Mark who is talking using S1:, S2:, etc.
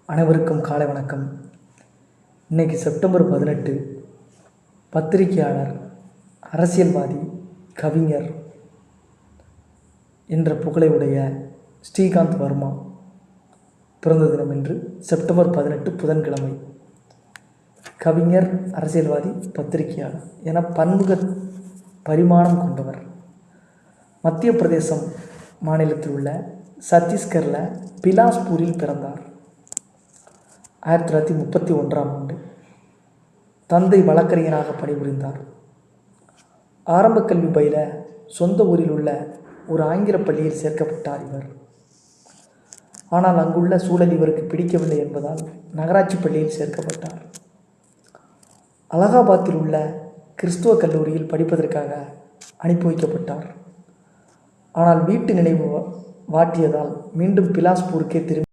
S1: அனைவருக்கும் காலை வணக்கம். இன்றைக்கி செப்டம்பர் 18. பத்திரிகையாளர், அரசியல்வாதி, கவிஞர் என்ற புகழையுடைய ஸ்ரீகாந்த் வர்மா பிறந்த தினம் என்று செப்டம்பர் 18 புதன்கிழமை. கவிஞர், அரசியல்வாதி, பத்திரிகையாளர் என பன்முக பரிமாணம் கொண்டவர். மத்திய பிரதேசம் மாநிலத்தில் உள்ள சத்தீஸ்கரில் பிலாஸ்பூரில் பிறந்தார். 1931ஆம் ஆண்டு தந்தை வழக்கறிஞராக பணிபுரிந்தார். ஆரம்ப கல்வி பயில சொந்த ஊரில் உள்ள ஒரு ஆங்கில பள்ளியில் சேர்க்கப்பட்டார் இவர். ஆனால் அங்குள்ள சூழல் இவருக்கு பிடிக்கவில்லை என்பதால் நகராட்சி பள்ளியில் சேர்க்கப்பட்டார். அலகாபாத்தில் உள்ள கிறிஸ்துவ கல்லூரியில் படிப்பதற்காக அனுப்பி வைக்கப்பட்டார். ஆனால் வீட்டு நினைவு வாட்டியதால் மீண்டும் பிலாஸ்பூருக்கே திரும்பி